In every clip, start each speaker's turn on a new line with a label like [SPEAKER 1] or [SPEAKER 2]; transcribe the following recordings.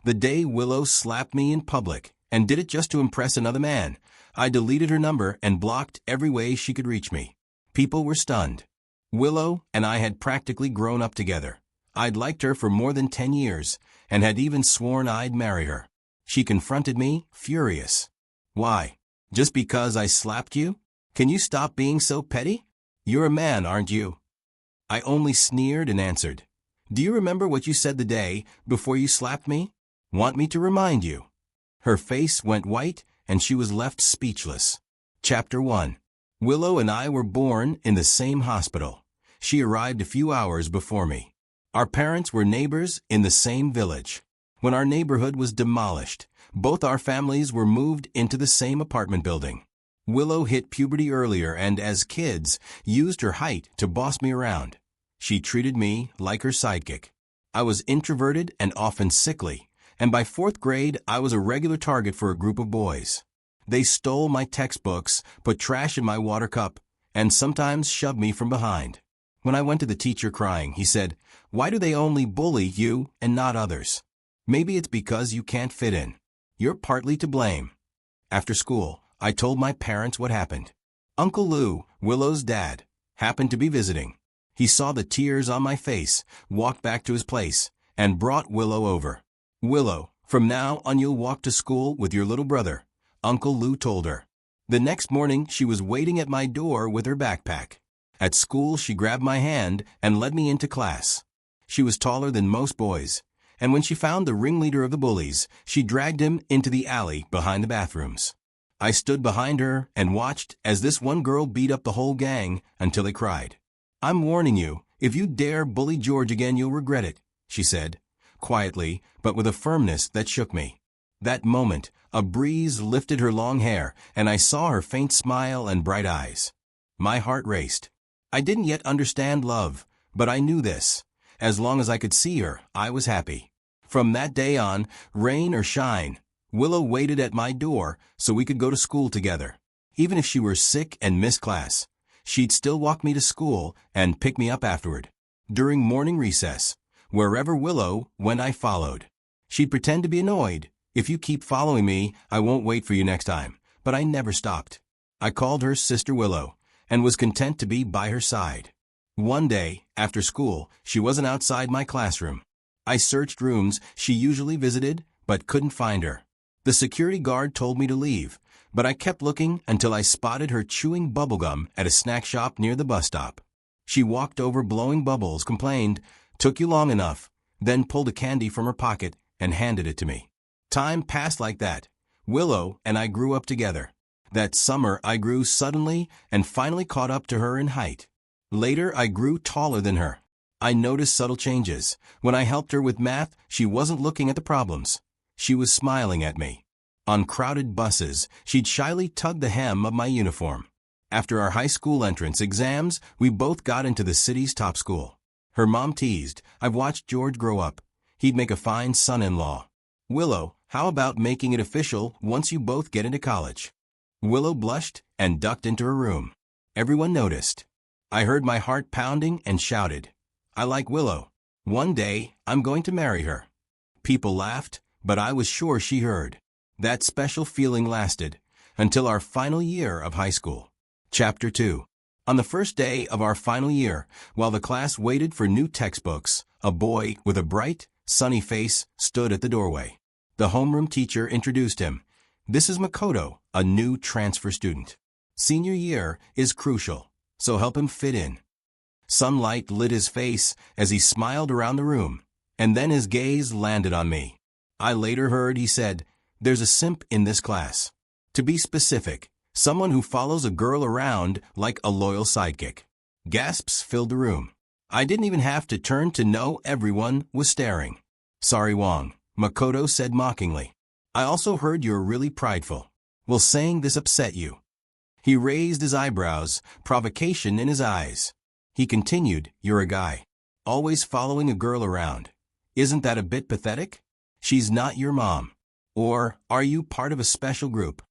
[SPEAKER 1] The day Willow slapped me in public, and did it just to impress another man, I deleted her number and blocked every way she could reach me. People were stunned. Willow and I had practically grown up together. I'd liked her for more than 10 years, and had even sworn I'd marry her. She confronted me, furious. Why? Just because I slapped you? Can you stop being so petty? You're a man, aren't you? I only sneered and answered, do you remember what you said the day before you slapped me? Want me to remind you? Her face went white, and she was left speechless. Chapter 1. Willow and I were born in the same hospital. She arrived a few hours before me. Our parents were neighbors in the same village. When our neighborhood was demolished, both our families were moved into the same apartment building. Willow hit puberty earlier and, as kids, used her height to boss me around. She treated me like her sidekick. I was introverted and often sickly, and by 4th grade I was a regular target for a group of boys. They stole my textbooks, put trash in my water cup, and sometimes shoved me from behind. When I went to the teacher crying, he said, "Why do they only bully you and not others? Maybe it's because you can't fit in. You're partly to blame." After school, I told my parents what happened. Uncle Lou, Willow's dad, happened to be visiting. He saw the tears on my face, walked back to his place, and brought Willow over. "Willow, from now on you'll walk to school with your little brother," Uncle Lou told her. The next morning she was waiting at my door with her backpack. At school she grabbed my hand and led me into class. She was taller than most boys, and when she found the ringleader of the bullies, she dragged him into the alley behind the bathrooms. I stood behind her and watched as this one girl beat up the whole gang until they cried. "I'm warning you, if you dare bully George again you'll regret it," she said, quietly but with a firmness that shook me. That moment, a breeze lifted her long hair, and I saw her faint smile and bright eyes. My heart raced. I didn't yet understand love, but I knew this. As long as I could see her, I was happy. From that day on, rain or shine, Willow waited at my door so we could go to school together. Even if she were sick and missed class, she'd still walk me to school and pick me up afterward. During morning recess, wherever Willow went I followed. She'd pretend to be annoyed. "If you keep following me, I won't wait for you next time." But I never stopped. I called her Sister Willow, and was content to be by her side. One day, after school, she wasn't outside my classroom. I searched rooms she usually visited, but couldn't find her. The security guard told me to leave, but I kept looking until I spotted her chewing bubblegum at a snack shop near the bus stop. She walked over blowing bubbles, complained, "Took you long enough," then pulled a candy from her pocket and handed it to me. Time passed like that. Willow and I grew up together. That summer I grew suddenly and finally caught up to her in height. Later I grew taller than her. I noticed subtle changes. When I helped her with math, she wasn't looking at the problems. She was smiling at me. On crowded buses, she'd shyly tug the hem of my uniform. After our high school entrance exams, we both got into the city's top school. Her mom teased, "I've watched George grow up. He'd make a fine son-in-law." "Willow, how about making it official once you both get into college?" Willow blushed and ducked into her room. Everyone noticed. I heard my heart pounding and shouted, "I like Willow. One day, I'm going to marry her." People laughed, but I was sure she heard. That special feeling lasted until our final year of high school. Chapter 2. On the first day of our final year, while the class waited for new textbooks, a boy with a bright, sunny face stood at the doorway. The homeroom teacher introduced him. "This is Makoto, a new transfer student. Senior year is crucial, so help him fit in." Sunlight lit his face as he smiled around the room, and then his gaze landed on me. I later heard he said, "There's a simp in this class." To be specific, someone who follows a girl around like a loyal sidekick. Gasps filled the room. I didn't even have to turn to know everyone was staring. "Sorry, Wong," Makoto said mockingly. "I also heard you're really prideful. Will saying this upset you?" He raised his eyebrows, provocation in his eyes. He continued, "You're a guy, always following a girl around. Isn't that a bit pathetic? She's not your mom. Or are you part of a special group?"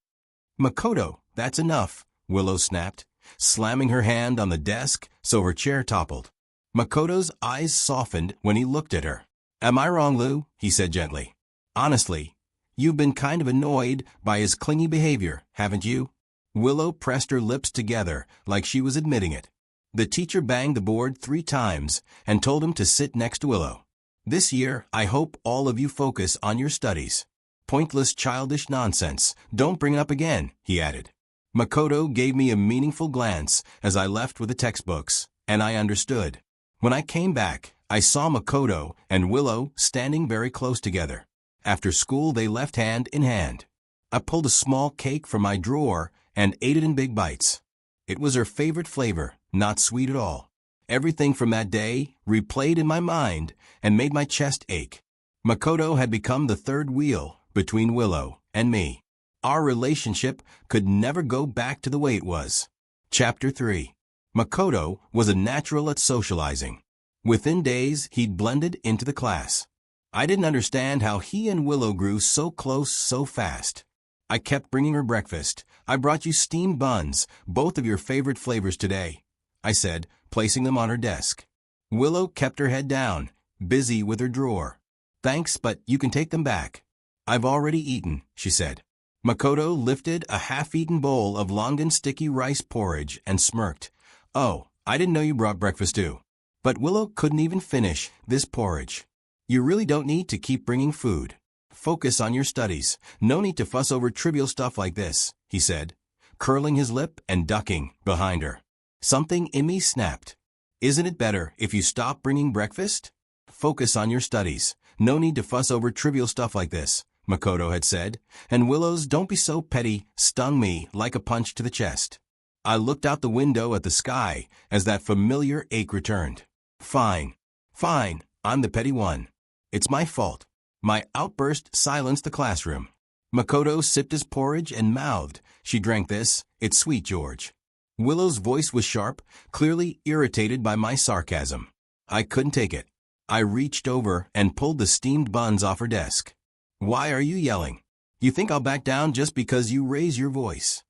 [SPEAKER 1] "Makoto, that's enough," Willow snapped, slamming her hand on the desk so her chair toppled. Makoto's eyes softened when he looked at her. "Am I wrong, Lou?" he said gently. Honestly, you've been kind of annoyed by his clingy behavior, haven't you? Willow pressed her lips together like she was admitting it. The teacher banged the board 3 times and told him to sit next to Willow. This year, I hope all of you focus on your studies. Pointless childish nonsense. Don't bring it up again, he added. Makoto gave me a meaningful glance as I left with the textbooks, and I understood. When I came back, I saw Makoto and Willow standing very close together. After school, they left hand in hand. I pulled a small cake from my drawer and ate it in big bites. It was her favorite flavor, not sweet at all. Everything from that day replayed in my mind and made my chest ache. Makoto had become the third wheel between Willow and me. Our relationship could never go back to the way it was. Chapter 3. Makoto was a natural at socializing. Within days, he'd blended into the class. I didn't understand how he and Willow grew so close so fast. I kept bringing her breakfast. I brought you steamed buns, both of your favorite flavors today, I said, placing them on her desk. Willow kept her head down, busy with her drawer. Thanks, but you can take them back. I've already eaten, she said. Makoto lifted a half-eaten bowl of Longan sticky rice porridge and smirked. Oh, I didn't know you brought breakfast too. But Willow couldn't even finish this porridge. You really don't need to keep bringing food. Focus on your studies. No need to fuss over trivial stuff like this, he said, curling his lip and ducking behind her. Something in me snapped. Isn't it better if you stop bringing breakfast? Focus on your studies. No need to fuss over trivial stuff like this, Makoto had said, and Willow's "don't be so petty" stung me like a punch to the chest. I looked out the window at the sky as that familiar ache returned. Fine, I'm the petty one. It's my fault. My outburst silenced the classroom. Makoto sipped his porridge and mouthed, "She drank this. It's sweet, George." Willow's voice was sharp, clearly irritated by my sarcasm. I couldn't take it. I reached over and pulled the steamed buns off her desk. Why are you yelling? You think I'll back down just because you raise your voice?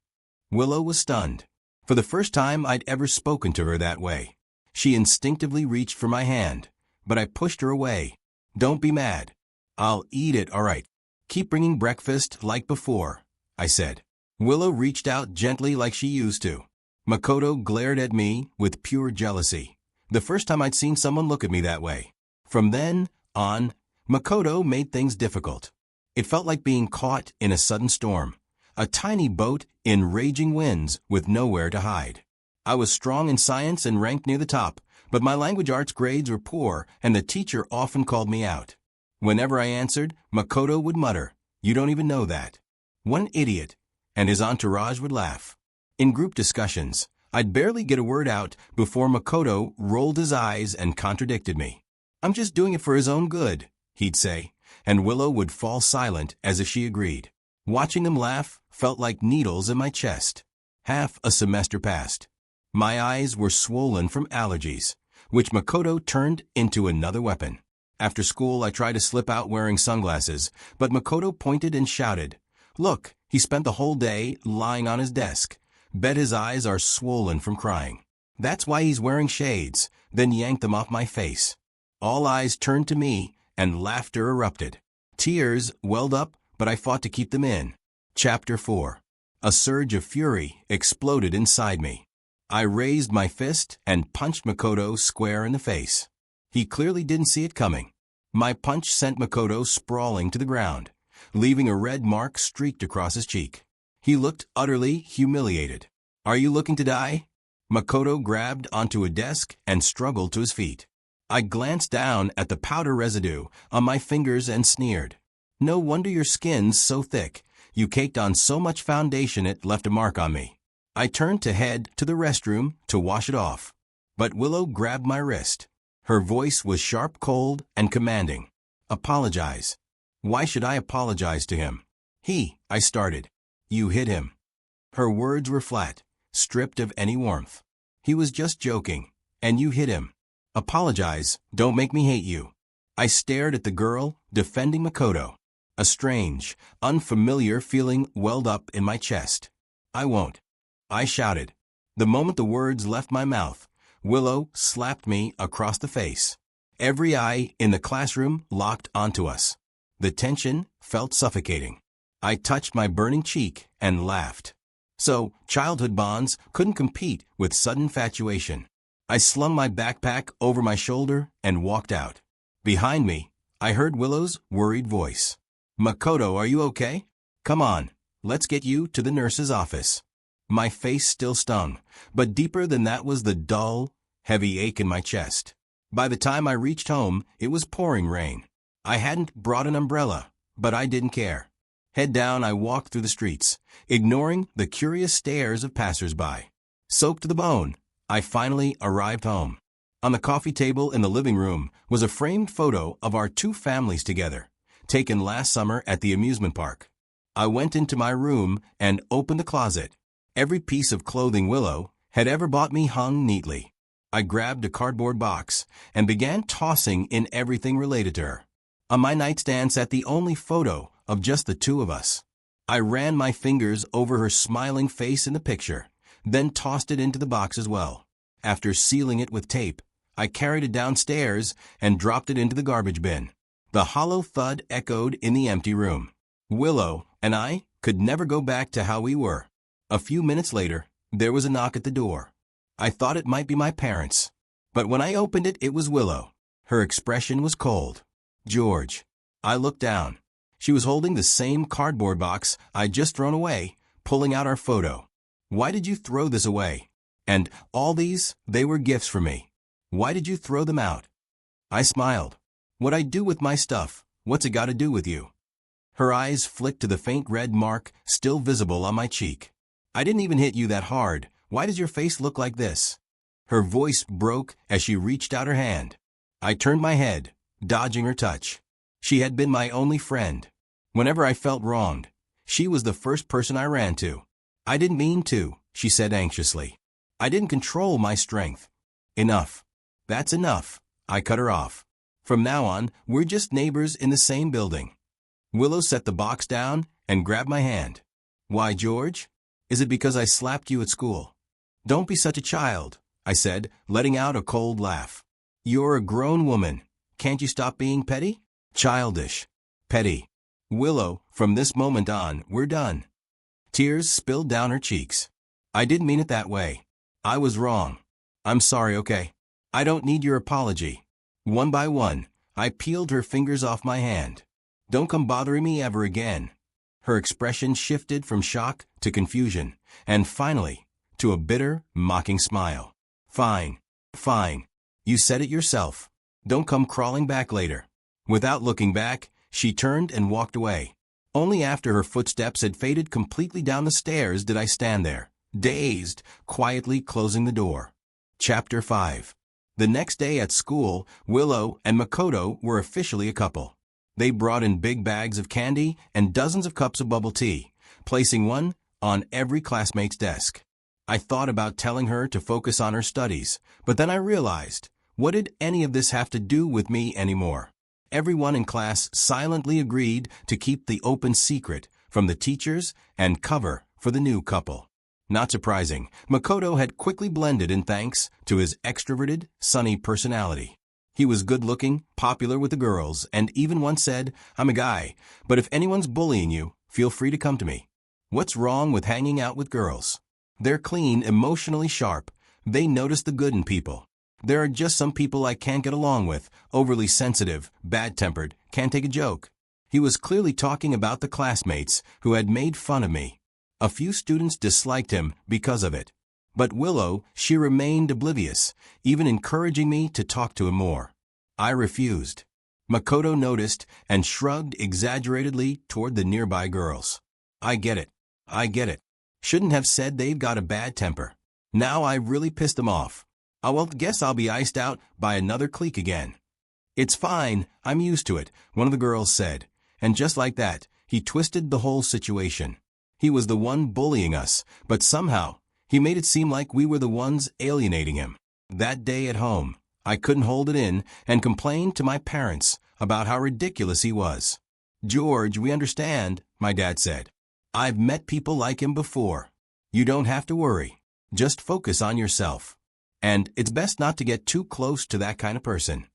[SPEAKER 1] Willow was stunned. For the first time I'd ever spoken to her that way. She instinctively reached for my hand, but I pushed her away. Don't be mad. I'll eat it, all right. Keep bringing breakfast like before, I said. Willow reached out gently like she used to. Makoto glared at me with pure jealousy. The first time I'd seen someone look at me that way. From then on, Makoto made things difficult. It felt like being caught in a sudden storm. A tiny boat in raging winds with nowhere to hide. I was strong in science and ranked near the top, but my language arts grades were poor and the teacher often called me out. Whenever I answered, Makoto would mutter, "You don't even know that." One idiot, and his entourage would laugh. In group discussions, I'd barely get a word out before Makoto rolled his eyes and contradicted me. "I'm just doing it for his own good," he'd say, and Willow would fall silent as if she agreed. Watching them laugh felt like needles in my chest. Half a semester passed. My eyes were swollen from allergies, which Makoto turned into another weapon. After school, I tried to slip out wearing sunglasses, but Makoto pointed and shouted, "Look, he spent the whole day lying on his desk. Bet his eyes are swollen from crying. That's why he's wearing shades," then yanked them off my face. All eyes turned to me, and laughter erupted. Tears welled up, but I fought to keep them in. Chapter 4. A surge of fury exploded inside me. I raised my fist and punched Makoto square in the face. He clearly didn't see it coming. My punch sent Makoto sprawling to the ground, leaving a red mark streaked across his cheek. He looked utterly humiliated. "Are you looking to die?" Makoto grabbed onto a desk and struggled to his feet. I glanced down at the powder residue on my fingers and sneered. "No wonder your skin's so thick. You caked on so much foundation it left a mark on me." I turned to head to the restroom to wash it off. But Willow grabbed my wrist. Her voice was sharp, cold, and commanding. "Apologize." "Why should I apologize to him?" I started. "You hit him." Her words were flat, stripped of any warmth. "He was just joking, and you hit him. Apologize, don't make me hate you." I stared at the girl, defending Makoto. A strange, unfamiliar feeling welled up in my chest. "I won't," I shouted. The moment the words left my mouth, Willow slapped me across the face. Every eye in the classroom locked onto us. The tension felt suffocating. I touched my burning cheek and laughed. So, childhood bonds couldn't compete with sudden infatuation. I slung my backpack over my shoulder and walked out. Behind me, I heard Willow's worried voice. "Makoto, are you okay? Come on, let's get you to the nurse's office." My face still stung, but deeper than that was the dull, heavy ache in my chest. By the time I reached home, it was pouring rain. I hadn't brought an umbrella, but I didn't care. Head down, I walked through the streets, ignoring the curious stares of passers-by. Soaked to the bone, I finally arrived home. On the coffee table in the living room was a framed photo of our two families together, taken last summer at the amusement park. I went into my room and opened the closet. Every piece of clothing Willow had ever bought me hung neatly. I grabbed a cardboard box and began tossing in everything related to her. On my nightstand sat the only photo of just the two of us. I ran my fingers over her smiling face in the picture, then tossed it into the box as well. After sealing it with tape, I carried it downstairs and dropped it into the garbage bin. The hollow thud echoed in the empty room. Willow and I could never go back to how we were. A few minutes later, there was a knock at the door. I thought it might be my parents, but when I opened it, it was Willow. Her expression was cold. "George." I looked down. She was holding the same cardboard box I'd just thrown away, pulling out our photo. "Why did you throw this away? And all these, they were gifts for me. Why did you throw them out?" I smiled. "What I do with my stuff, what's it got to do with you?" Her eyes flicked to the faint red mark still visible on my cheek. "I didn't even hit you that hard. Why does your face look like this?" Her voice broke as she reached out her hand. I turned my head, dodging her touch. She had been my only friend. Whenever I felt wronged, she was the first person I ran to. "I didn't mean to," she said anxiously. "I didn't control my strength." "Enough. That's enough." I cut her off. "From now on, we're just neighbors in the same building." Willow set the box down and grabbed my hand. "Why, George? Is it because I slapped you at school?" "Don't be such a child," I said, letting out a cold laugh. "You're a grown woman. Can't you stop being petty?" "Childish. Petty. Willow, from this moment on, we're done." Tears spilled down her cheeks. "I didn't mean it that way. I was wrong. I'm sorry, okay? I don't need your apology." One by one, I peeled her fingers off my hand. "Don't come bothering me ever again." Her expression shifted from shock to confusion, and finally, to a bitter, mocking smile. "Fine. Fine. You said it yourself. Don't come crawling back later." Without looking back, she turned and walked away. Only after her footsteps had faded completely down the stairs did I stand there, dazed, quietly closing the door. Chapter 5. The next day at school, Willow and Makoto were officially a couple. They brought in big bags of candy and dozens of cups of bubble tea, placing one on every classmate's desk. I thought about telling her to focus on her studies, but then I realized, what did any of this have to do with me anymore? Everyone in class silently agreed to keep the open secret from the teachers and cover for the new couple. Not surprising, Makoto had quickly blended in thanks to his extroverted, sunny personality. He was good-looking, popular with the girls, and even once said, "I'm a guy, but if anyone's bullying you, feel free to come to me." What's wrong with hanging out with girls? They're clean, emotionally sharp. They notice the good in people. There are just some people I can't get along with, overly sensitive, bad-tempered, can't take a joke. He was clearly talking about the classmates who had made fun of me. A few students disliked him because of it. But Willow, she remained oblivious, even encouraging me to talk to him more. I refused. Makoto noticed and shrugged exaggeratedly toward the nearby girls. I get it. Shouldn't have said they've got a bad temper. Now I've really pissed them off. Guess I'll be iced out by another clique again. It's fine, I'm used to it, one of the girls said. And just like that, he twisted the whole situation. He was the one bullying us, but somehow, he made it seem like we were the ones alienating him. That day at home, I couldn't hold it in and complained to my parents about how ridiculous he was. "George, we understand," my dad said. "I've met people like him before. You don't have to worry. Just focus on yourself. And it's best not to get too close to that kind of person."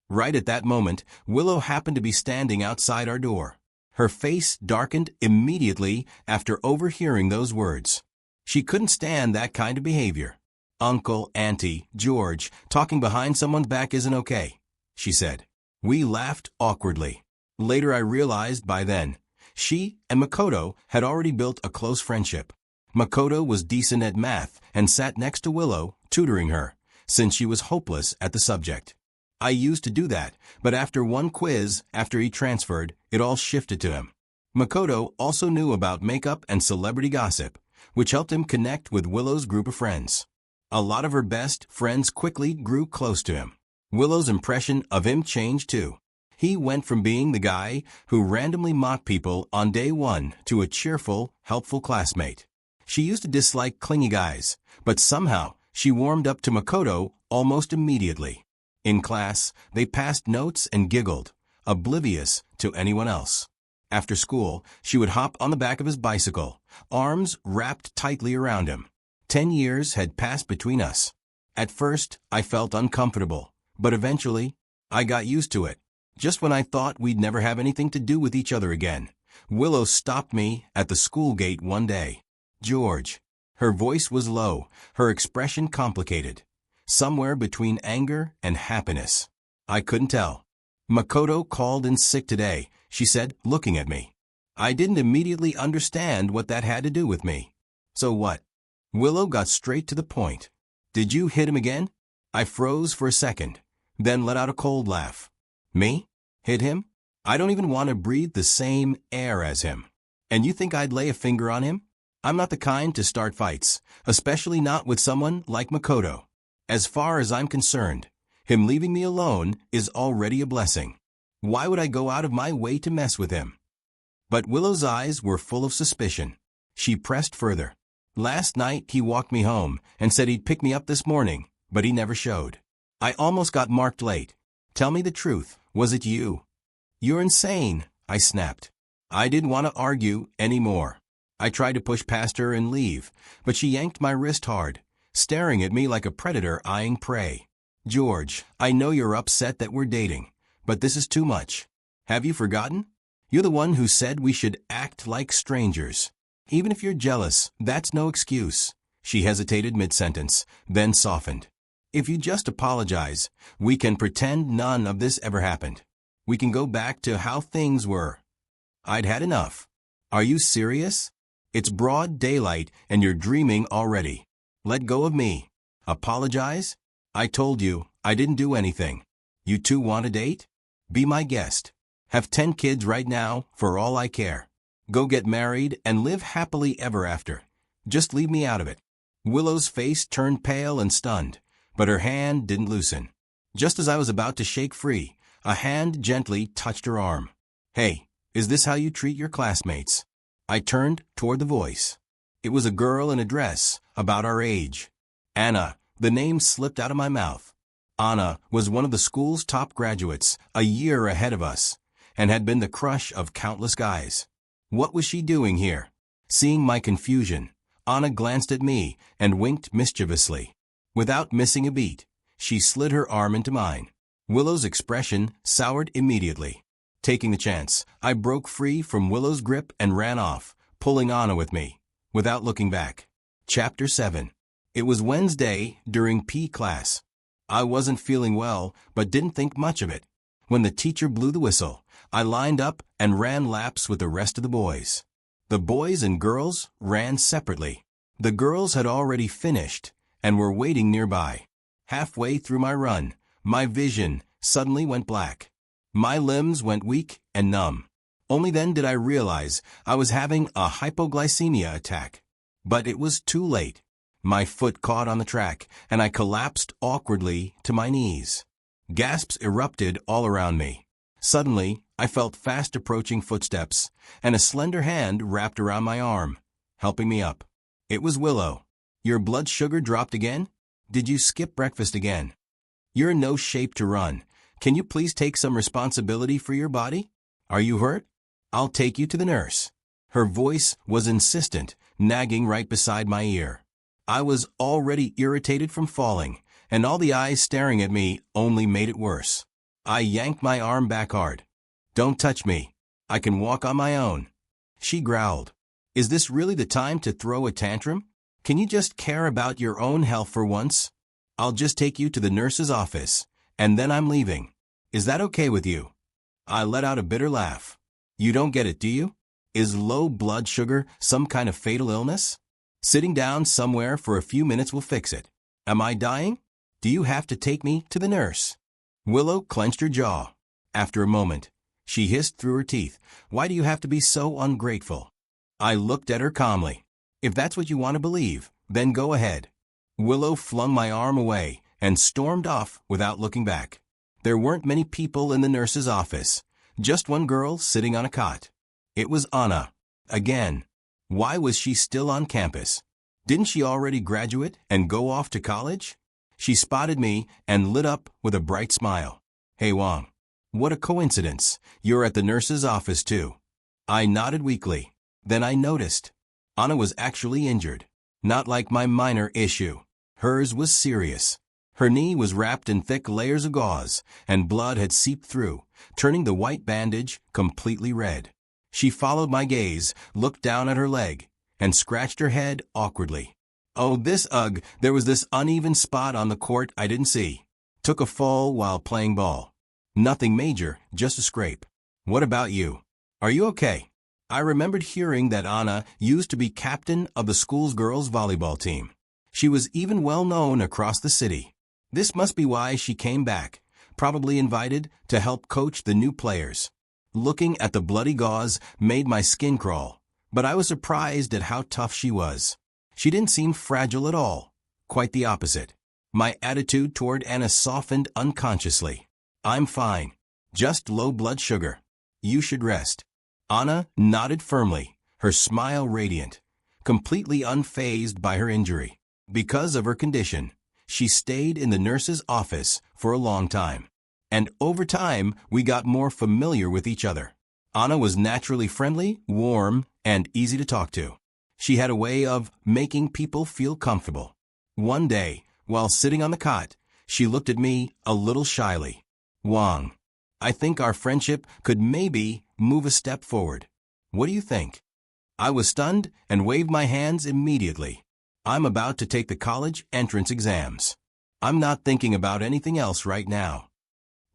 [SPEAKER 1] Right at that moment, Willow happened to be standing outside our door. Her face darkened immediately after overhearing those words. She couldn't stand that kind of behavior. "Uncle, Auntie, George, talking behind someone's back isn't okay," she said. We laughed awkwardly. Later I realized by then, she and Makoto had already built a close friendship. Makoto was decent at math and sat next to Willow, tutoring her, since she was hopeless at the subject. I used to do that, but after one quiz, after he transferred, it all shifted to him. Makoto also knew about makeup and celebrity gossip, which helped him connect with Willow's group of friends. A lot of her best friends quickly grew close to him. Willow's impression of him changed too. He went from being the guy who randomly mocked people on day one to a cheerful, helpful classmate. She used to dislike clingy guys, but somehow she warmed up to Makoto almost immediately. In class, they passed notes and giggled, oblivious to anyone else. After school, she would hop on the back of his bicycle, arms wrapped tightly around him. 10 years had passed between us. At first, I felt uncomfortable, but eventually, I got used to it. Just when I thought we'd never have anything to do with each other again, Willow stopped me at the school gate one day. "George." Her voice was low, her expression complicated. Somewhere between anger and happiness. I couldn't tell. "Makoto called in sick today," she said, looking at me. I didn't immediately understand what that had to do with me. "So what?" Willow got straight to the point. "Did you hit him again?" I froze for a second, then let out a cold laugh. "Me? Hit him? I don't even want to breathe the same air as him. And you think I'd lay a finger on him? I'm not the kind to start fights, especially not with someone like Makoto. As far as I'm concerned, him leaving me alone is already a blessing. Why would I go out of my way to mess with him?" But Willow's eyes were full of suspicion. She pressed further. "Last night he walked me home and said he'd pick me up this morning, but he never showed. I almost got marked late. Tell me the truth, was it you?" "You're insane," I snapped. I didn't want to argue anymore. I tried to push past her and leave, but she yanked my wrist hard, staring at me like a predator eyeing prey. "George, I know you're upset that we're dating, but this is too much. Have you forgotten? You're the one who said we should act like strangers. Even if you're jealous, that's no excuse." She hesitated mid-sentence, then softened. "If you just apologize, we can pretend none of this ever happened. We can go back to how things were." I'd had enough. "Are you serious? It's broad daylight and you're dreaming already. Let go of me. Apologize? I told you, I didn't do anything. You two want a date? Be my guest. Have 10 kids right now, for all I care. Go get married and live happily ever after. Just leave me out of it." Willow's face turned pale and stunned, but her hand didn't loosen. Just as I was about to shake free, a hand gently touched her arm. "Hey, is this how you treat your classmates?" I turned toward the voice. It was a girl in a dress, about our age. Anna, the name slipped out of my mouth. Anna was one of the school's top graduates, a year ahead of us, and had been the crush of countless guys. What was she doing here? Seeing my confusion, Anna glanced at me and winked mischievously. Without missing a beat, she slid her arm into mine. Willow's expression soured immediately. Taking the chance, I broke free from Willow's grip and ran off, pulling Anna with me, without looking back. Chapter 7. It was Wednesday during P class. I wasn't feeling well, but didn't think much of it. When the teacher blew the whistle, I lined up and ran laps with the rest of the boys. The boys and girls ran separately. The girls had already finished and were waiting nearby. Halfway through my run, my vision suddenly went black. My limbs went weak and numb. Only then did I realize I was having a hypoglycemia attack. But it was too late. My foot caught on the track, and I collapsed awkwardly to my knees. Gasps erupted all around me. Suddenly, I felt fast approaching footsteps, and a slender hand wrapped around my arm, helping me up. It was Willow. "Your blood sugar dropped again? Did you skip breakfast again? You're in no shape to run. Can you please take some responsibility for your body? Are you hurt? I'll take you to the nurse." Her voice was insistent, nagging right beside my ear. I was already irritated from falling, and all the eyes staring at me only made it worse. I yanked my arm back hard. Don't touch me. I can walk on my own. She growled. Is this really the time to throw a tantrum? Can you just care about your own health for once? I'll just take you to the nurse's office, and then I'm leaving. Is that okay with you? I let out a bitter laugh. You don't get it, do you? Is low blood sugar some kind of fatal illness? Sitting down somewhere for a few minutes will fix it. Am I dying? Do you have to take me to the nurse? Willow clenched her jaw. After a moment, she hissed through her teeth, Why do you have to be so ungrateful? I looked at her calmly. If that's what you want to believe, then go ahead. Willow flung my arm away and stormed off without looking back. There weren't many people in the nurse's office, just one girl sitting on a cot. It was Anna. Again. Why was she still on campus? Didn't she already graduate and go off to college? She spotted me and lit up with a bright smile. Hey Wang. What a coincidence. You're at the nurse's office too. I nodded weakly. Then I noticed. Anna was actually injured. Not like my minor issue. Hers was serious. Her knee was wrapped in thick layers of gauze, and blood had seeped through, turning the white bandage completely red. She followed my gaze, looked down at her leg, and scratched her head awkwardly. Oh, there was this uneven spot on the court I didn't see. Took a fall while playing ball. Nothing major, just a scrape. What about you? Are you okay? I remembered hearing that Anna used to be captain of the school's girls' volleyball team. She was even well known across the city. This must be why she came back, probably invited to help coach the new players. Looking at the bloody gauze made my skin crawl, but I was surprised at how tough she was. She didn't seem fragile at all. Quite the opposite. My attitude toward Anna softened unconsciously. I'm fine. Just low blood sugar. You should rest. Anna nodded firmly, her smile radiant, completely unfazed by her injury. Because of her condition, she stayed in the nurse's office for a long time. And over time, we got more familiar with each other. Anna was naturally friendly, warm, and easy to talk to. She had a way of making people feel comfortable. One day, while sitting on the cot, she looked at me a little shyly. Wang, I think our friendship could maybe move a step forward. What do you think? I was stunned and waved my hands immediately. I'm about to take the college entrance exams. I'm not thinking about anything else right now.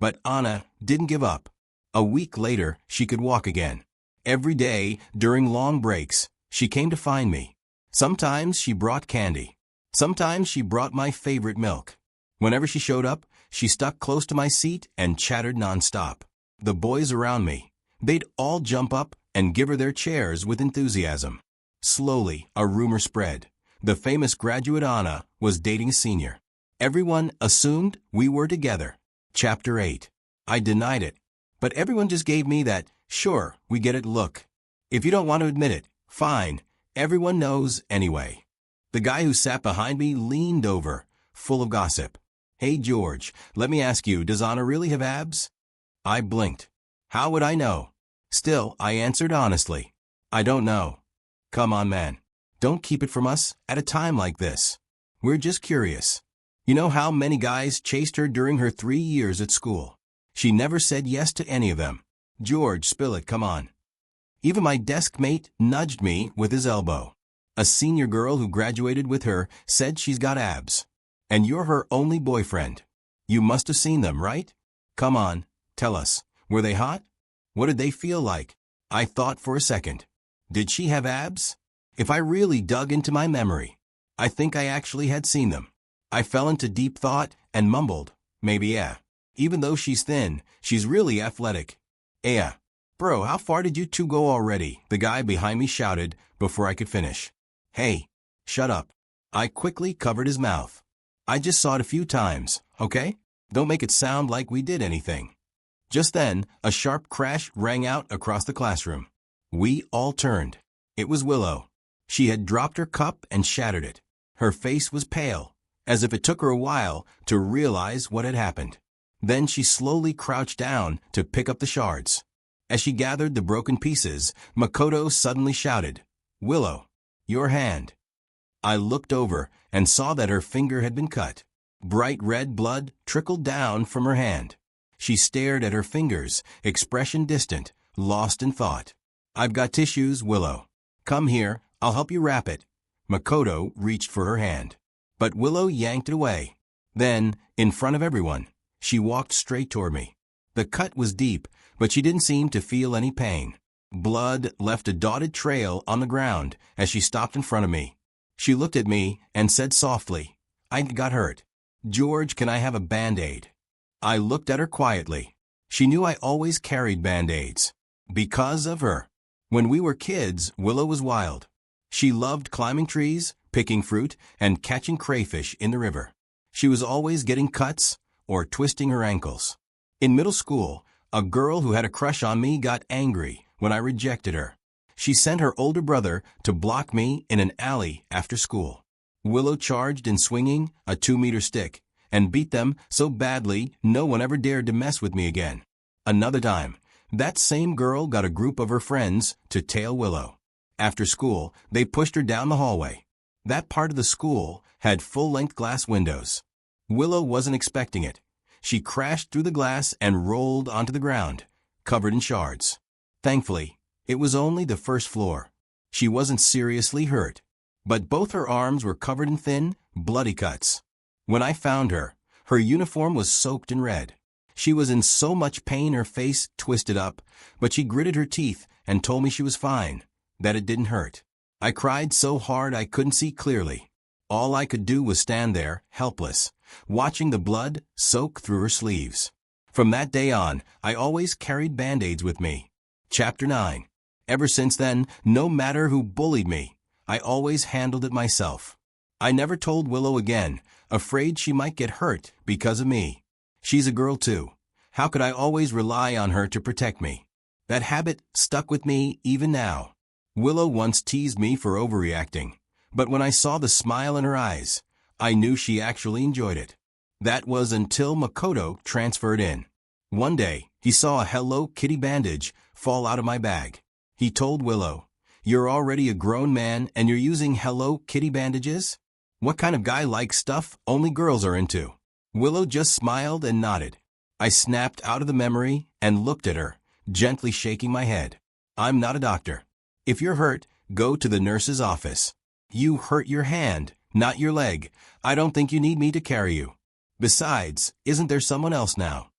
[SPEAKER 1] But Anna didn't give up. A week later, she could walk again. Every day, during long breaks, she came to find me. Sometimes she brought candy. Sometimes she brought my favorite milk. Whenever she showed up, she stuck close to my seat and chattered nonstop. The boys around me, they'd all jump up and give her their chairs with enthusiasm. Slowly, a rumor spread. The famous graduate Anna was dating a senior. Everyone assumed we were together. Chapter 8. I denied it, but everyone just gave me that, sure, we get it look. If you don't want to admit it, fine, everyone knows anyway. The guy who sat behind me leaned over, full of gossip. Hey George, let me ask you, does Anna really have abs? I blinked. How would I know? Still, I answered honestly. I don't know. Come on, man. Don't keep it from us at a time like this. We're just curious. You know how many guys chased her during her 3 years at school? She never said yes to any of them. George, spill it, come on. Even my desk mate nudged me with his elbow. A senior girl who graduated with her said she's got abs. And you're her only boyfriend. You must have seen them, right? Come on, tell us. Were they hot? What did they feel like? I thought for a second. Did she have abs? If I really dug into my memory, I think I actually had seen them. I fell into deep thought and mumbled, maybe yeah. Even though she's thin, she's really athletic. Yeah. Bro, how far did you two go already? The guy behind me shouted before I could finish. Hey, shut up. I quickly covered his mouth. I just saw it a few times, okay? Don't make it sound like we did anything. Just then, a sharp crash rang out across the classroom. We all turned. It was Willow. She had dropped her cup and shattered it. Her face was pale, as if it took her a while to realize what had happened. Then she slowly crouched down to pick up the shards. As she gathered the broken pieces, Makoto suddenly shouted, Willow, your hand. I looked over and saw that her finger had been cut. Bright red blood trickled down from her hand. She stared at her fingers, expression distant, lost in thought. "I've got tissues, Willow. Come here, I'll help you wrap it." Makoto reached for her hand, but Willow yanked it away. Then, in front of everyone, she walked straight toward me. The cut was deep, but she didn't seem to feel any pain. Blood left a dotted trail on the ground as she stopped in front of me. She looked at me and said softly, "I got hurt. George, can I have a Band-Aid?" I looked at her quietly. She knew I always carried Band-Aids. Because of her. When we were kids, Willow was wild. She loved climbing trees, picking fruit, and catching crayfish in the river. She was always getting cuts or twisting her ankles. In middle school, a girl who had a crush on me got angry when I rejected her. She sent her older brother to block me in an alley after school. Willow charged in swinging a 2-meter stick and beat them so badly no one ever dared to mess with me again. Another time, that same girl got a group of her friends to tail Willow. After school, they pushed her down the hallway. That part of the school had full-length glass windows. Willow wasn't expecting it. She crashed through the glass and rolled onto the ground, covered in shards. Thankfully, it was only the first floor. She wasn't seriously hurt, but both her arms were covered in thin, bloody cuts. When I found her, her uniform was soaked in red. She was in so much pain her face twisted up, but she gritted her teeth and told me she was fine, that it didn't hurt. I cried so hard I couldn't see clearly. All I could do was stand there, helpless, watching the blood soak through her sleeves. From that day on, I always carried Band-Aids with me. Chapter 9. Ever since then, no matter who bullied me, I always handled it myself. I never told Willow again, afraid she might get hurt because of me. She's a girl too. How could I always rely on her to protect me? That habit stuck with me even now. Willow once teased me for overreacting, but when I saw the smile in her eyes, I knew she actually enjoyed it. That was until Makoto transferred in. One day, he saw a Hello Kitty bandage fall out of my bag. He told Willow, "You're already a grown man and you're using Hello Kitty bandages? What kind of guy likes stuff only girls are into?" Willow just smiled and nodded. I snapped out of the memory and looked at her, gently shaking my head. "I'm not a doctor. If you're hurt, go to the nurse's office. You hurt your hand, not your leg. I don't think you need me to carry you. Besides, isn't there someone else now?"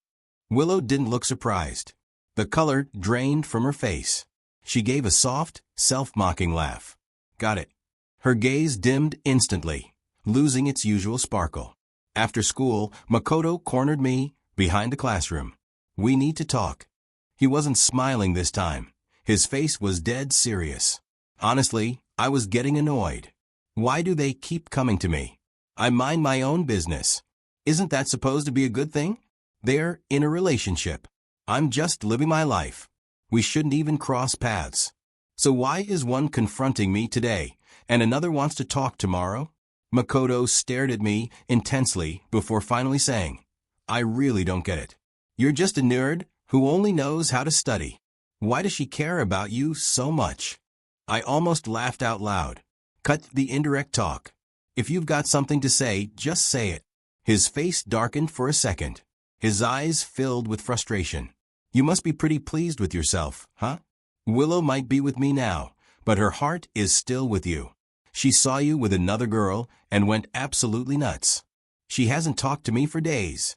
[SPEAKER 1] Willow didn't look surprised. The color drained from her face. She gave a soft, self-mocking laugh. "Got it." Her gaze dimmed instantly, losing its usual sparkle. After school, Makoto cornered me behind the classroom. "We need to talk." He wasn't smiling this time. His face was dead serious. Honestly, I was getting annoyed. Why do they keep coming to me? I mind my own business. Isn't that supposed to be a good thing? They're in a relationship. I'm just living my life. We shouldn't even cross paths. So why is one confronting me today and another wants to talk tomorrow? Makoto stared at me intensely before finally saying, "I really don't get it. You're just a nerd who only knows how to study. Why does she care about you so much?" I almost laughed out loud. Cut the indirect talk. If you've got something to say, just say it. His face darkened for a second. His eyes filled with frustration. "You must be pretty pleased with yourself, huh? Willow might be with me now, but her heart is still with you. She saw you with another girl and went absolutely nuts. She hasn't talked to me for days.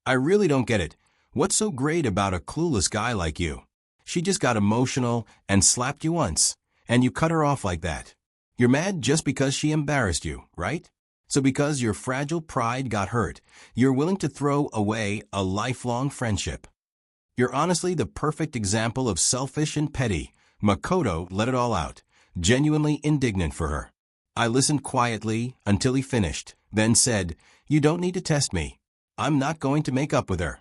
[SPEAKER 1] I really don't get it. What's so great about a clueless guy like you? She just got emotional and slapped you once, and you cut her off like that. You're mad just because she embarrassed you, right? So because your fragile pride got hurt, you're willing to throw away a lifelong friendship. You're honestly the perfect example of selfish and petty." Makoto let it all out, genuinely indignant for her. I listened quietly until he finished, then said, "You don't need to test me. I'm not going to make up with her."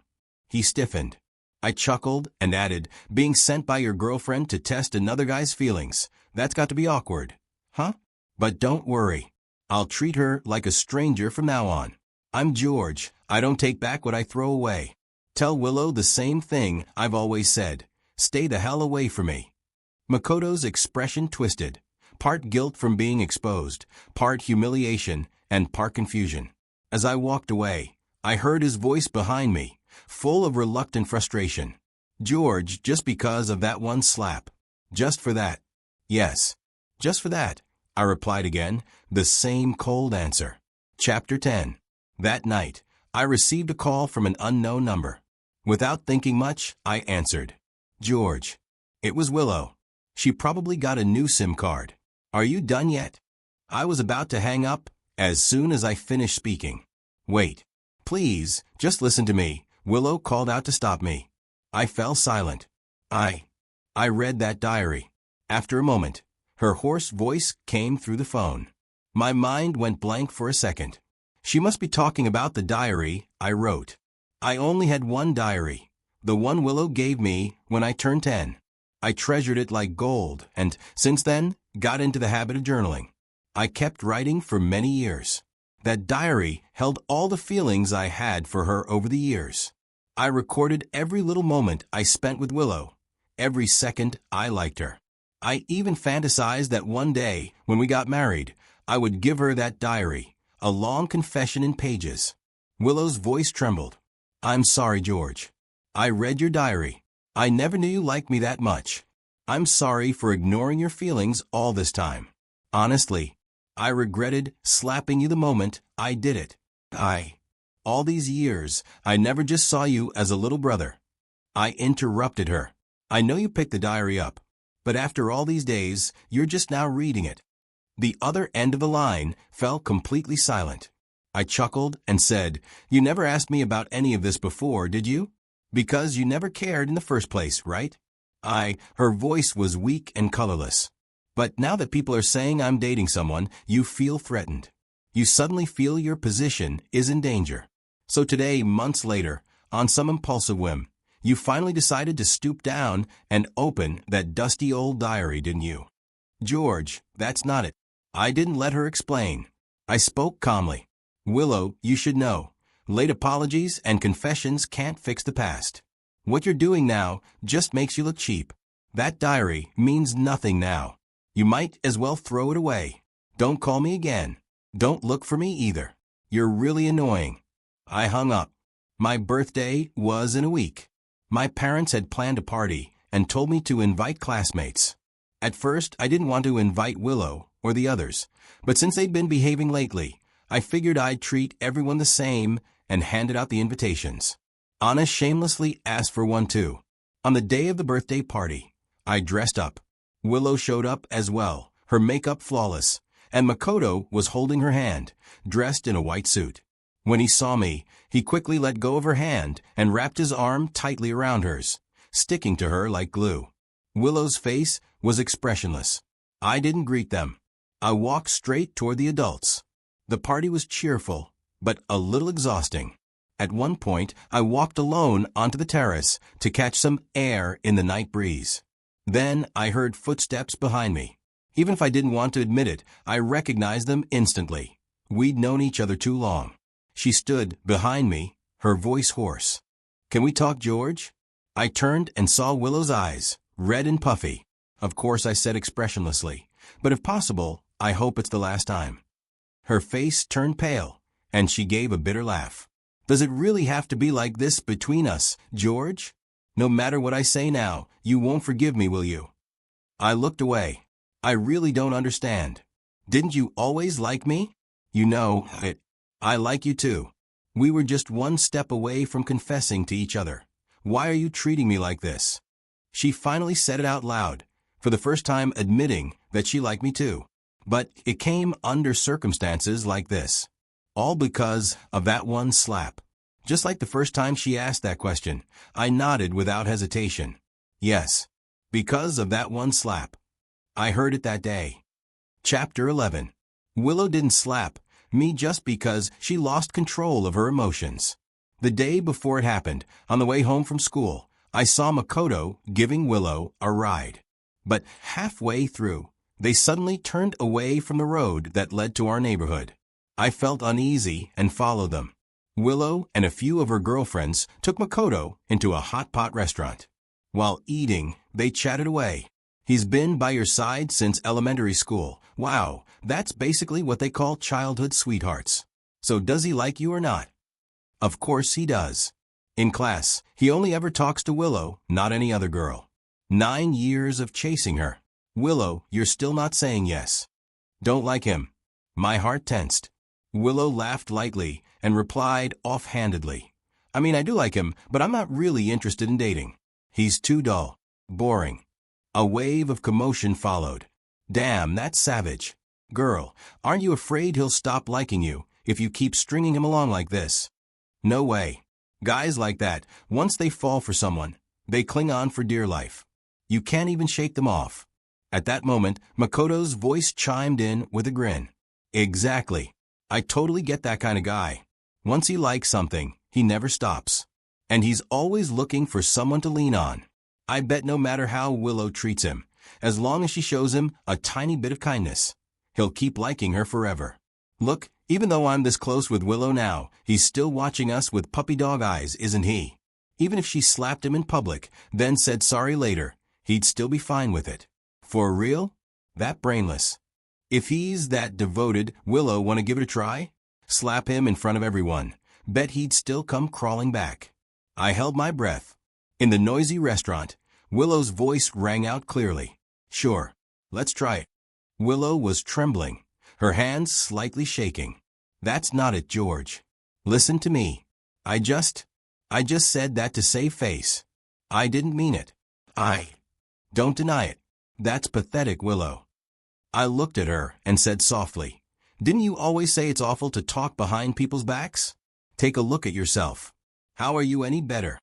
[SPEAKER 1] He stiffened. I chuckled and added, "Being sent by your girlfriend to test another guy's feelings, that's got to be awkward. Huh? But don't worry. I'll treat her like a stranger from now on. I'm George. I don't take back what I throw away. Tell Willow the same thing I've always said. Stay the hell away from me." Makoto's expression twisted, part guilt from being exposed, part humiliation, and part confusion. As I walked away, I heard his voice behind me, full of reluctant frustration. George, just because of that one slap. Just for that. Yes, just for that, I replied again, the same cold answer. Chapter 10. That night, I received a call from an unknown number. Without thinking much, I answered. George. It was Willow. She probably got a new SIM card. Are you done yet? I was about to hang up as soon as I finished speaking. Wait. Please, just listen to me, Willow called out to stop me. I fell silent. I read that diary. After a moment, her hoarse voice came through the phone. My mind went blank for a second. She must be talking about the diary I wrote. I only had one diary, the one Willow gave me when I turned 10. I treasured it like gold and, since then, got into the habit of journaling. I kept writing for many years. That diary held all the feelings I had for her over the years. I recorded every little moment I spent with Willow, every second I liked her. I even fantasized that one day, when we got married, I would give her that diary, a long confession in pages. Willow's voice trembled. I'm sorry, George. I read your diary. I never knew you liked me that much. I'm sorry for ignoring your feelings all this time. Honestly, I regretted slapping you the moment I did it. All these years, I never just saw you as a little brother. I interrupted her. I know you picked the diary up, but after all these days, you're just now reading it. The other end of the line fell completely silent. I chuckled and said, You never asked me about any of this before, did you? Because you never cared in the first place, right? Her voice was weak and colorless. But now that people are saying I'm dating someone, you feel threatened. You suddenly feel your position is in danger. So today, months later, on some impulsive whim, you finally decided to stoop down and open that dusty old diary, didn't you? George, that's not it. I didn't let her explain. I spoke calmly. Willow, you should know. Late apologies and confessions can't fix the past. What you're doing now just makes you look cheap. That diary means nothing now. You might as well throw it away. Don't call me again. Don't look for me either. You're really annoying. I hung up. My birthday was in a week. My parents had planned a party and told me to invite classmates. At first, I didn't want to invite Willow or the others, but since they'd been behaving lately, I figured I'd treat everyone the same and handed out the invitations. Anna shamelessly asked for one too. On the day of the birthday party, I dressed up. Willow showed up as well, her makeup flawless, and Makoto was holding her hand, dressed in a white suit. When he saw me, he quickly let go of her hand and wrapped his arm tightly around hers, sticking to her like glue. Willow's face was expressionless. I didn't greet them. I walked straight toward the adults. The party was cheerful, but a little exhausting. At one point, I walked alone onto the terrace to catch some air in the night breeze. Then I heard footsteps behind me. Even if I didn't want to admit it, I recognized them instantly. We'd known each other too long. She stood behind me, her voice hoarse. Can we talk, George? I turned and saw Willow's eyes, red and puffy. Of course, I said expressionlessly, but if possible, I hope it's the last time. Her face turned pale, and she gave a bitter laugh. Does it really have to be like this between us, George? No matter what I say now, you won't forgive me, will you? I looked away. I really don't understand. Didn't you always like me? You know it. I like you too. We were just one step away from confessing to each other. Why are you treating me like this? She finally said it out loud, for the first time admitting that she liked me too. But it came under circumstances like this. All because of that one slap. Just like the first time she asked that question, I nodded without hesitation. Yes, because of that one slap. I heard it that day. Chapter 11. Willow didn't slap me just because she lost control of her emotions. The day before it happened, on the way home from school, I saw Makoto giving Willow a ride. But halfway through, they suddenly turned away from the road that led to our neighborhood. I felt uneasy and followed them. Willow and a few of her girlfriends took Makoto into a hot pot restaurant. While eating, they chatted away. He's been by your side since elementary school. Wow, that's basically what they call childhood sweethearts. So does he like you or not? Of course he does. In class, he only ever talks to Willow, not any other girl. 9 years of chasing her. Willow, you're still not saying yes. Don't like him. My heart tensed. Willow laughed lightly and replied offhandedly. I mean, I do like him, but I'm not really interested in dating. He's too dull. Boring. A wave of commotion followed. Damn, that's savage. Girl, aren't you afraid he'll stop liking you if you keep stringing him along like this? No way. Guys like that, once they fall for someone, they cling on for dear life. You can't even shake them off. At that moment, Makoto's voice chimed in with a grin. Exactly. I totally get that kind of guy. Once he likes something, he never stops. And he's always looking for someone to lean on. I bet no matter how Willow treats him, as long as she shows him a tiny bit of kindness, he'll keep liking her forever. Look, even though I'm this close with Willow now, he's still watching us with puppy dog eyes, isn't he? Even if she slapped him in public, then said sorry later, he'd still be fine with it. For real? That brainless. If he's that devoted, Willow want to give it a try? Slap him in front of everyone. Bet he'd still come crawling back. I held my breath. In the noisy restaurant, Willow's voice rang out clearly. Sure, let's try it. Willow was trembling, her hands slightly shaking. That's not it, George. Listen to me. I just said that to save face. I didn't mean it. Don't deny it. That's pathetic, Willow. I looked at her and said softly, didn't you always say it's awful to talk behind people's backs? Take a look at yourself. How are you any better?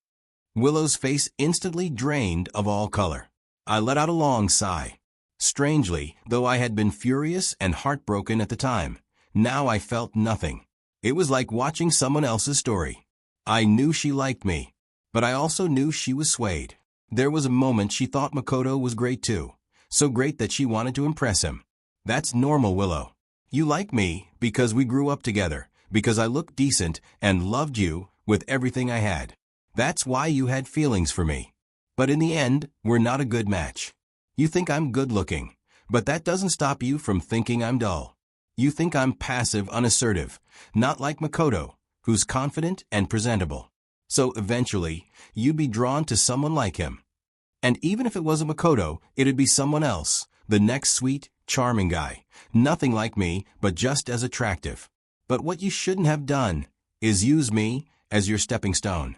[SPEAKER 1] Willow's face instantly drained of all color. I let out a long sigh. Strangely, though I had been furious and heartbroken at the time, now I felt nothing. It was like watching someone else's story. I knew she liked me, but I also knew she was swayed. There was a moment she thought Makoto was great too, so great that she wanted to impress him. That's normal, Willow. You like me because we grew up together, because I looked decent and loved you with everything I had. That's why you had feelings for me. But in the end, we're not a good match. You think I'm good looking, but that doesn't stop you from thinking I'm dull. You think I'm passive, unassertive, not like Makoto, who's confident and presentable. So eventually, you'd be drawn to someone like him. And even if it wasn't Makoto, it'd be someone else, the next sweet, charming guy, nothing like me, but just as attractive. But what you shouldn't have done is use me as your stepping stone.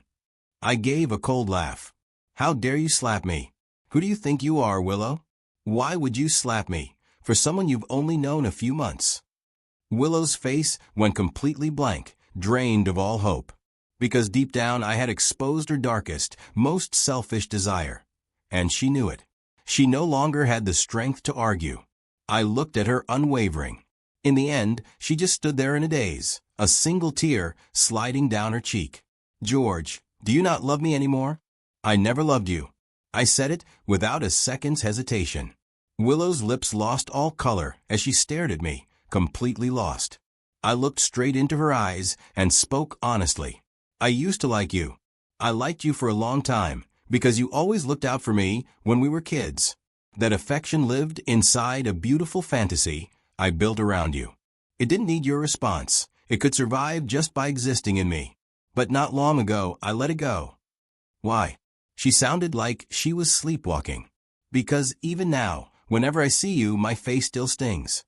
[SPEAKER 1] I gave a cold laugh. How dare you slap me? Who do you think you are, Willow? Why would you slap me for someone you've only known a few months? Willow's face went completely blank, drained of all hope. Because deep down I had exposed her darkest, most selfish desire. And she knew it. She no longer had the strength to argue. I looked at her unwavering. In the end, she just stood there in a daze, a single tear sliding down her cheek. George, do you not love me anymore? I never loved you. I said it without a second's hesitation. Willow's lips lost all color as she stared at me, completely lost. I looked straight into her eyes and spoke honestly. I used to like you. I liked you for a long time because you always looked out for me when we were kids. That affection lived inside a beautiful fantasy I built around you. It didn't need your response. It could survive just by existing in me. But not long ago, I let it go. Why? She sounded like she was sleepwalking. Because even now, whenever I see you, my face still stings.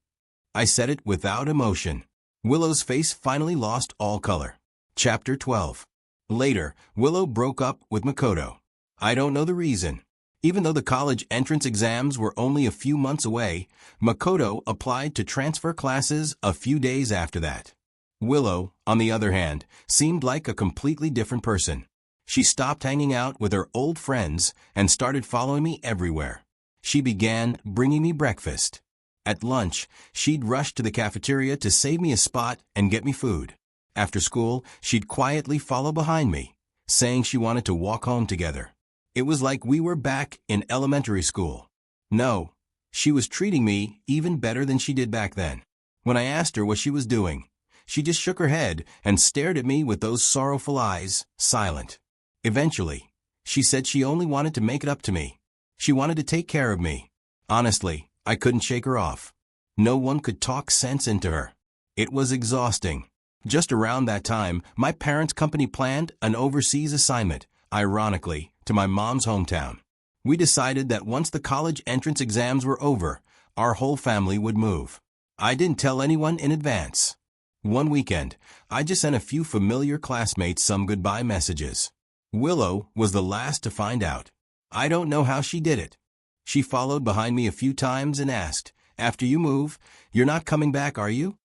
[SPEAKER 1] I said it without emotion. Willow's face finally lost all color. Chapter 12. Later, Willow broke up with Makoto. I don't know the reason. Even though the college entrance exams were only a few months away, Makoto applied to transfer classes a few days after that. Willow, on the other hand, seemed like a completely different person. She stopped hanging out with her old friends and started following me everywhere. She began bringing me breakfast. At lunch, she'd rush to the cafeteria to save me a spot and get me food. After school, she'd quietly follow behind me, saying she wanted to walk home together. It was like we were back in elementary school. No, she was treating me even better than she did back then. When I asked her what she was doing, she just shook her head and stared at me with those sorrowful eyes, silent. Eventually, she said she only wanted to make it up to me. She wanted to take care of me. Honestly, I couldn't shake her off. No one could talk sense into her. It was exhausting. Just around that time, my parents' company planned an overseas assignment, ironically, to my mom's hometown. We decided that once the college entrance exams were over, our whole family would move. I didn't tell anyone in advance. One weekend, I just sent a few familiar classmates some goodbye messages. Willow was the last to find out. I don't know how she did it. She followed behind me a few times and asked, "After you move, you're not coming back, are you?"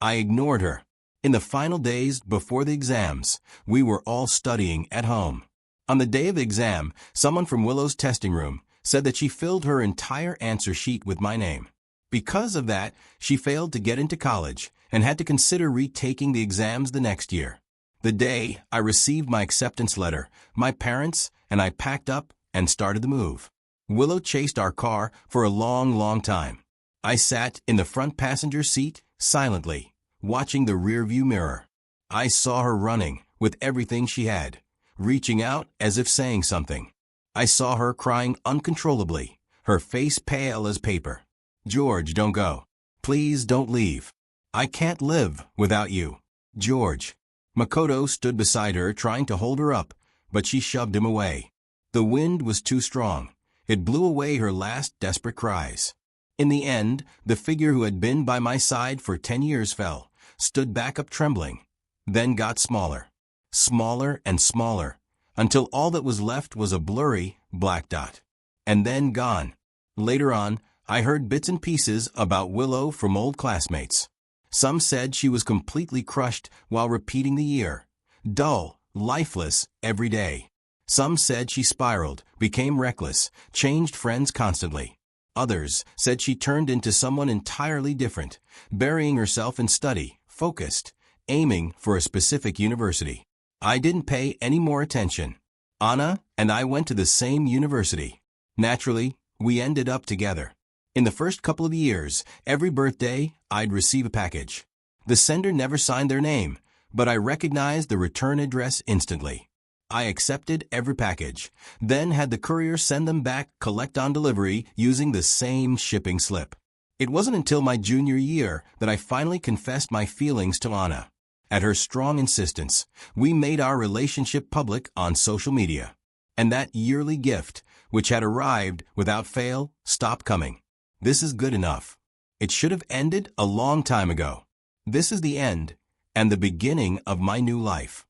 [SPEAKER 1] I ignored her. In the final days before the exams, we were all studying at home. On the day of the exam, someone from Willow's testing room said that she filled her entire answer sheet with my name. Because of that, she failed to get into college and had to consider retaking the exams the next year. The day I received my acceptance letter, my parents and I packed up and started the move. Willow chased our car for a long time. I sat in the front passenger seat silently, watching the rearview mirror. I saw her running with everything she had, reaching out as if saying something. I saw her crying uncontrollably, her face pale as paper. "George, don't go. Please don't leave. I can't live without you. George." Makoto stood beside her trying to hold her up, but she shoved him away. The wind was too strong. It blew away her last desperate cries. In the end, the figure who had been by my side for 10 years fell, stood back up trembling, then got smaller. Smaller and smaller, until all that was left was a blurry black dot. And then gone. Later on, I heard bits and pieces about Willow from old classmates. Some said she was completely crushed while repeating the year. Dull, lifeless, every day. Some said she spiraled, became reckless, changed friends constantly. Others said she turned into someone entirely different, burying herself in study, focused, aiming for a specific university. I didn't pay any more attention. Anna and I went to the same university. Naturally, we ended up together. In the first couple of years, every birthday, I'd receive a package. The sender never signed their name, but I recognized the return address instantly. I accepted every package, then had the courier send them back collect on delivery using the same shipping slip. It wasn't until my junior year that I finally confessed my feelings to Anna. At her strong insistence, we made our relationship public on social media. And that yearly gift, which had arrived without fail, stopped coming. This is good enough. It should have ended a long time ago. This is the end and the beginning of my new life.